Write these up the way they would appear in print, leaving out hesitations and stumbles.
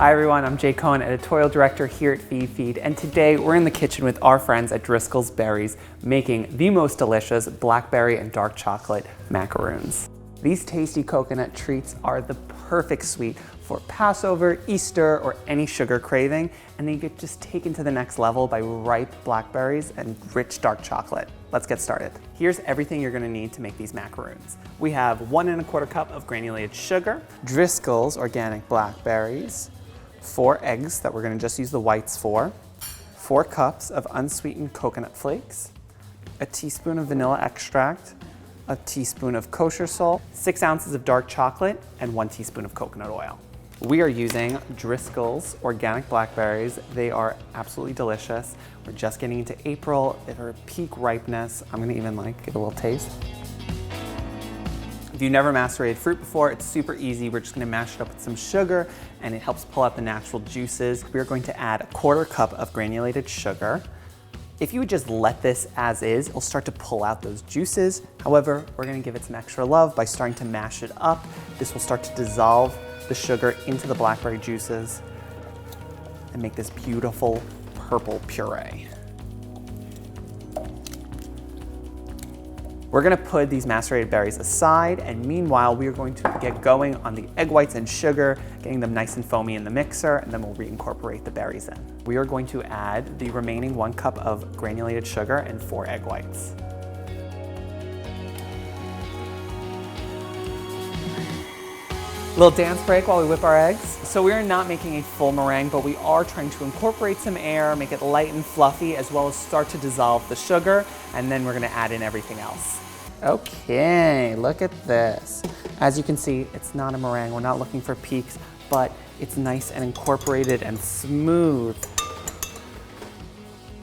Hi everyone, I'm Jay Cohen, editorial director here at FeedFeed, and today we're in the kitchen with our friends at Driscoll's Berries making the most delicious Blackberry and Dark Chocolate Macaroons. These tasty coconut treats are the perfect sweet for Passover, Easter, or any sugar craving, and they get just taken to the next level by ripe blackberries and rich dark chocolate. Let's get started. Here's everything you're gonna need to make these macaroons. We have 1 1/4 cup of granulated sugar, Driscoll's organic blackberries, 4 eggs that we're gonna just use the whites for, 4 cups of unsweetened coconut flakes, a teaspoon of vanilla extract, a teaspoon of kosher salt, 6 ounces of dark chocolate, and 1 teaspoon of coconut oil. We are using Driscoll's organic blackberries. They are absolutely delicious. We're just getting into April. They're peak ripeness. I'm gonna even give a little taste. If you've never macerated fruit before, it's super easy. We're just gonna mash it up with some sugar and it helps pull out the natural juices. We are going to add 1/4 cup of granulated sugar. If you would just let this as is, it'll start to pull out those juices. However, we're gonna give it some extra love by starting to mash it up. This will start to dissolve the sugar into the blackberry juices and make this beautiful purple puree. We're gonna put these macerated berries aside, and meanwhile, we are going to get going on the egg whites and sugar, getting them nice and foamy in the mixer, and then we'll reincorporate the berries in. We are going to add the remaining 1 cup of granulated sugar and 4 egg whites. Little dance break while we whip our eggs. So we are not making a full meringue, but we are trying to incorporate some air, make it light and fluffy, as well as start to dissolve the sugar, and then we're gonna add in everything else. Okay, look at this. As you can see, it's not a meringue. We're not looking for peaks, but it's nice and incorporated and smooth.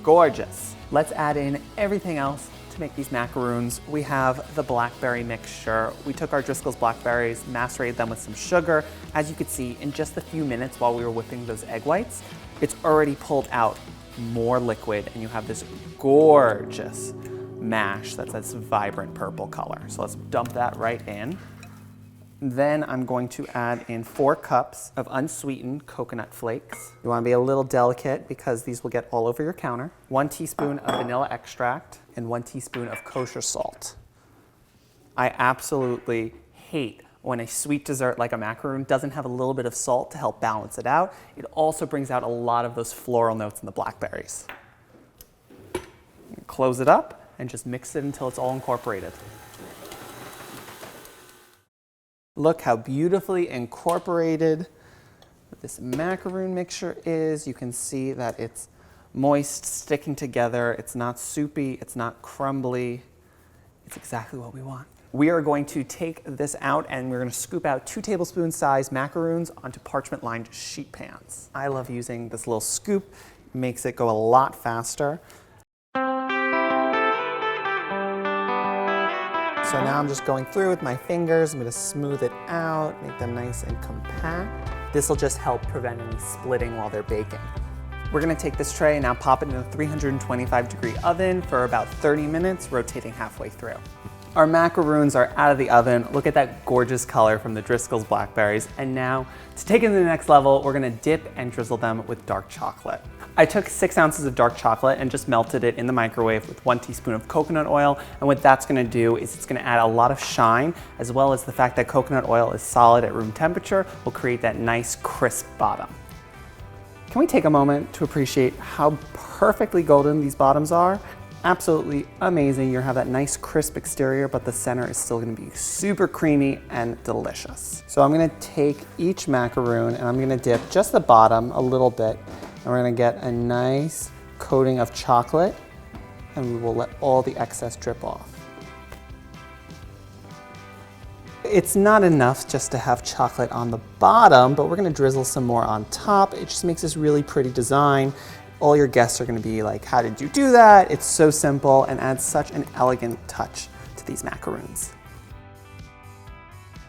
Gorgeous. Let's add in everything else to make these macaroons. We have the blackberry mixture. We took our Driscoll's blackberries, macerated them with some sugar. As you could see, in just a few minutes while we were whipping those egg whites, it's already pulled out more liquid, and you have this gorgeous mash that's this vibrant purple color. So let's dump that right in. Then I'm going to add in 4 cups of unsweetened coconut flakes. You want to be a little delicate because these will get all over your counter. 1 teaspoon of vanilla extract and 1 teaspoon of kosher salt. I absolutely hate when a sweet dessert like a macaroon doesn't have a little bit of salt to help balance it out. It also brings out a lot of those floral notes in the blackberries. Close it up and just mix it until it's all incorporated. Look how beautifully incorporated this macaroon mixture is. You can see that it's moist, sticking together. It's not soupy, it's not crumbly. It's exactly what we want. We are going to take this out and we're gonna scoop out 2 tablespoon size macaroons onto parchment lined sheet pans. I love using this little scoop. It makes it go a lot faster. So now I'm just going through with my fingers. I'm gonna smooth it out, make them nice and compact. This will just help prevent any splitting while they're baking. We're gonna take this tray and now pop it in a 325-degree oven for about 30 minutes, rotating halfway through. Our macaroons are out of the oven. Look at that gorgeous color from the Driscoll's blackberries. And now, to take it to the next level, we're gonna dip and drizzle them with dark chocolate. I took 6 ounces of dark chocolate and just melted it in the microwave with 1 teaspoon of coconut oil. And what that's gonna do is it's gonna add a lot of shine, as well as the fact that coconut oil is solid at room temperature will create that nice crisp bottom. Can we take a moment to appreciate how perfectly golden these bottoms are? Absolutely amazing. You have that nice crisp exterior, but the center is still gonna be super creamy and delicious. So I'm gonna take each macaroon and I'm gonna dip just the bottom a little bit, and we're gonna get a nice coating of chocolate, and we will let all the excess drip off. It's not enough just to have chocolate on the bottom, but we're gonna drizzle some more on top. It just makes this really pretty design. All your guests are gonna be like, how did you do that? It's so simple and adds such an elegant touch to these macaroons.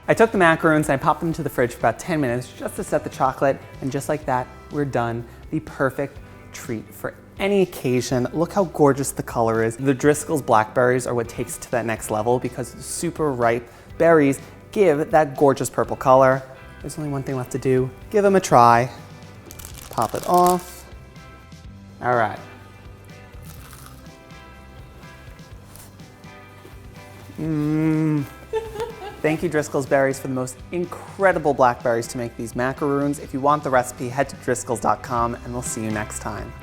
I took the macaroons and I popped them into the fridge for about 10 minutes just to set the chocolate, and just like that, we're done. The perfect treat for any occasion. Look how gorgeous the color is. The Driscoll's blackberries are what takes it to that next level because super ripe berries give that gorgeous purple color. There's only one thing left to do. Give them a try. pop it off. All right. Thank you, Driscoll's Berries, for the most incredible blackberries to make these macaroons. If you want the recipe, head to driscolls.com, and we'll see you next time.